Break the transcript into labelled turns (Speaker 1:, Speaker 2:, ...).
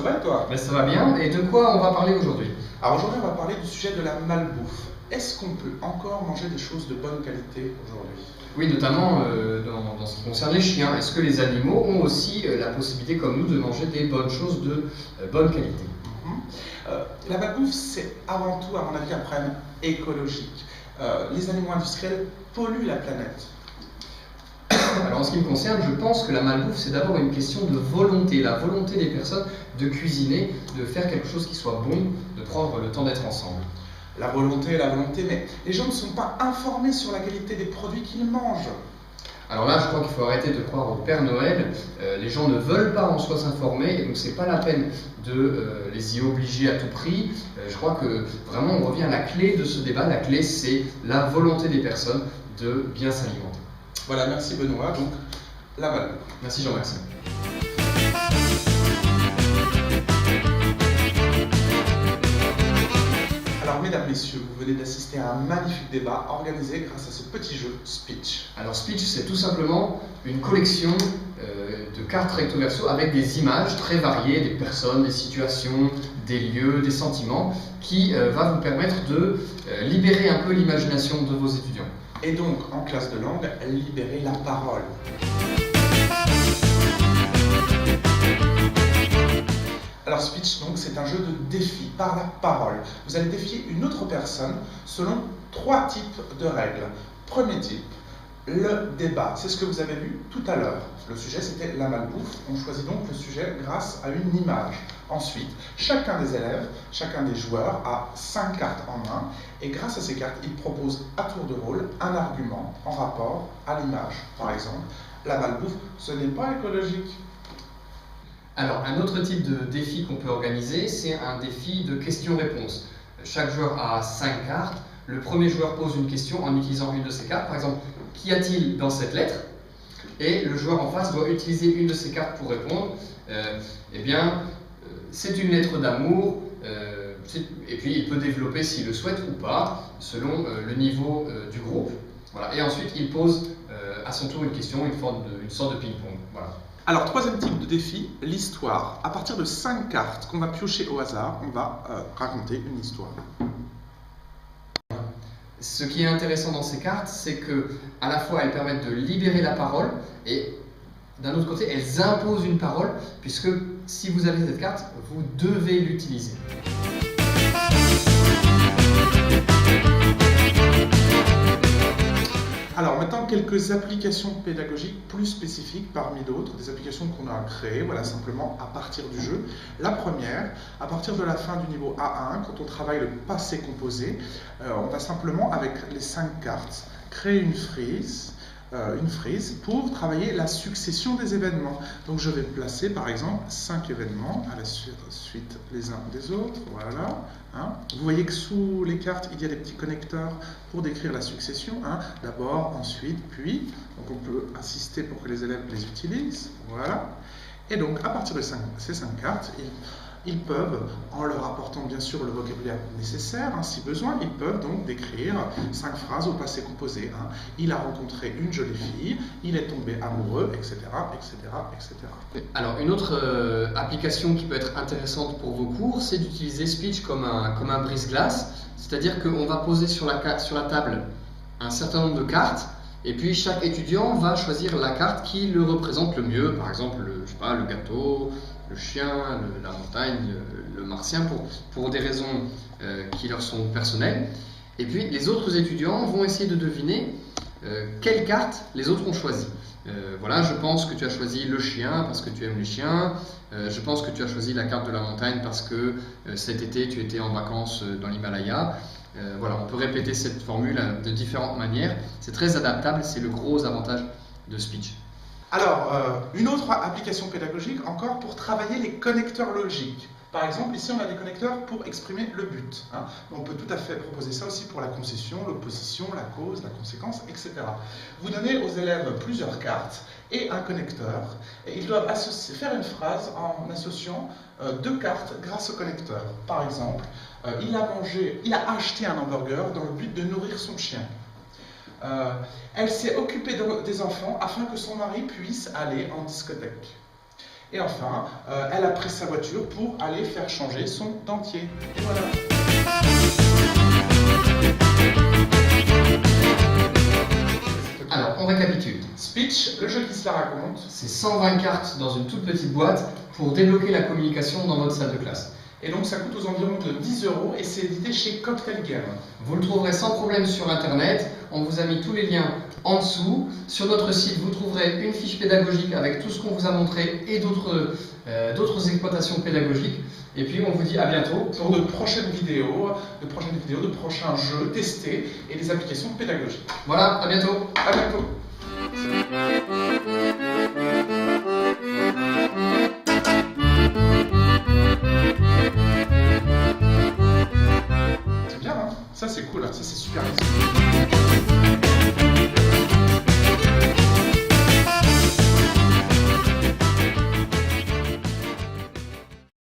Speaker 1: Ça va et toi?
Speaker 2: Ben, ça va bien. Et de quoi on va parler aujourd'hui?
Speaker 1: Alors aujourd'hui, on va parler du sujet de la malbouffe. Est-ce qu'on peut encore manger des choses de bonne qualité aujourd'hui?
Speaker 2: Oui, notamment dans ce qui concerne les chiens. Est-ce que les animaux ont aussi la possibilité, comme nous, de manger des bonnes choses de bonne qualité?
Speaker 1: La malbouffe, c'est avant tout, à mon avis, un problème écologique. Les animaux industriels polluent la planète.
Speaker 2: Alors en ce qui me concerne, je pense que la malbouffe, c'est d'abord une question de volonté. La volonté des personnes de cuisiner, de faire quelque chose qui soit bon, de prendre le temps d'être ensemble.
Speaker 1: La volonté, mais les gens ne sont pas informés sur la qualité des produits qu'ils mangent.
Speaker 2: Alors là, je crois qu'il faut arrêter de croire au Père Noël. Les gens ne veulent pas en soi s'informer, et donc c'est pas la peine de les y obliger à tout prix. Je crois que vraiment on revient à la clé de ce débat. La clé, c'est la volonté des personnes de bien s'alimenter.
Speaker 1: Voilà, merci Benoît. Donc, la malbouffe.
Speaker 2: Merci Jean-Maxime.
Speaker 1: Alors, mesdames, messieurs, vous venez d'assister à un magnifique débat organisé grâce à ce petit jeu Speech.
Speaker 2: Alors Speech, c'est tout simplement une collection de cartes recto verso avec des images très variées, des personnes, des situations, des lieux, des sentiments, qui va vous permettre de libérer un peu l'imagination de vos étudiants.
Speaker 1: Et donc, en classe de langue, libérer la parole. Alors Speech, donc, c'est un jeu de défi par la parole. Vous allez défier une autre personne selon 3 types de règles. Premier type, le débat. C'est ce que vous avez vu tout à l'heure. Le sujet, c'était la malbouffe. On choisit donc le sujet grâce à une image. Ensuite, chacun des élèves, chacun des joueurs a 5 cartes en main. Et grâce à ces cartes, il propose à tour de rôle un argument en rapport à l'image. Par exemple, la malbouffe, ce n'est pas écologique.
Speaker 2: Alors, un autre type de défi qu'on peut organiser, c'est un défi de questions-réponses. Chaque joueur a 5 cartes. Le premier joueur pose une question en utilisant une de ses cartes. Par exemple, qu'y a-t-il dans cette lettre? Et le joueur en face doit utiliser une de ses cartes pour répondre. C'est une lettre d'amour. Et puis, il peut développer s'il le souhaite ou pas, selon le niveau du groupe. Voilà. Et ensuite, il pose à son tour une question, une sorte de ping-pong. Voilà.
Speaker 1: Alors, troisième type de défi, l'histoire. À partir de 5 cartes qu'on va piocher au hasard, on va raconter une histoire.
Speaker 2: Ce qui est intéressant dans ces cartes, c'est que à la fois elles permettent de libérer la parole et d'un autre côté, elles imposent une parole, puisque si vous avez cette carte, vous devez l'utiliser.
Speaker 1: Alors maintenant, quelques applications pédagogiques plus spécifiques parmi d'autres, des applications qu'on a créées, voilà, simplement à partir du jeu. La première, à partir de la fin du niveau A1, quand on travaille le passé composé, on va simplement, avec les 5 cartes, créer une frise pour travailler la succession des événements. Donc je vais placer par exemple 5 événements à la suite les uns des autres, voilà. Vous voyez que sous les cartes il y a des petits connecteurs pour décrire la succession, d'abord, ensuite, puis. Donc on peut assister pour que les élèves les utilisent, voilà. Et donc à partir de ces 5 cartes, ils peuvent, en leur apportant bien sûr le vocabulaire nécessaire, si besoin, ils peuvent donc décrire 5 phrases au passé composé. Il a rencontré une jolie fille, il est tombé amoureux, etc., etc., etc.
Speaker 2: Alors, une autre application qui peut être intéressante pour vos cours, c'est d'utiliser Speech comme un brise-glace, c'est-à-dire qu'on va poser sur la table un certain nombre de cartes, et puis chaque étudiant va choisir la carte qui le représente le mieux, par exemple le gâteau, le chien, la montagne, le martien, pour des raisons qui leur sont personnelles. Et puis les autres étudiants vont essayer de deviner quelle carte les autres ont choisi. Voilà, je pense que tu as choisi le chien parce que tu aimes les chiens. Je pense que tu as choisi la carte de la montagne parce que cet été tu étais en vacances dans l'Himalaya. Voilà, on peut répéter cette formule de différentes manières. C'est très adaptable, c'est le gros avantage de Speech.
Speaker 1: Alors, une autre application pédagogique encore pour travailler les connecteurs logiques. Par exemple, ici on a des connecteurs pour exprimer le but. On peut tout à fait proposer ça aussi pour la concession, l'opposition, la cause, la conséquence, etc. Vous donnez aux élèves plusieurs cartes et un connecteur, et ils doivent faire une phrase en associant 2 cartes grâce au connecteur. Par exemple, il a acheté un hamburger dans le but de nourrir son chien. Elle s'est occupée des enfants afin que son mari puisse aller en discothèque. Et enfin, elle a pris sa voiture pour aller faire changer son dentier. Et voilà.
Speaker 2: Alors, on récapitule.
Speaker 1: Speech, le jeu qui se la raconte.
Speaker 2: C'est 120 cartes dans une toute petite boîte pour débloquer la communication dans votre salle de classe.
Speaker 1: Et donc ça coûte aux environs de 10 € et c'est édité chez Cocktail Game.
Speaker 2: Vous le trouverez sans problème sur internet, on vous a mis tous les liens en dessous. Sur notre site, vous trouverez une fiche pédagogique avec tout ce qu'on vous a montré et d'autres exploitations pédagogiques. Et puis on vous dit à bientôt
Speaker 1: pour de prochaines vidéos, de prochains jeux testés et des applications pédagogiques.
Speaker 2: Voilà, à bientôt.
Speaker 1: À bientôt. C'est bien, hein? Ça c'est cool, hein? Ça c'est super.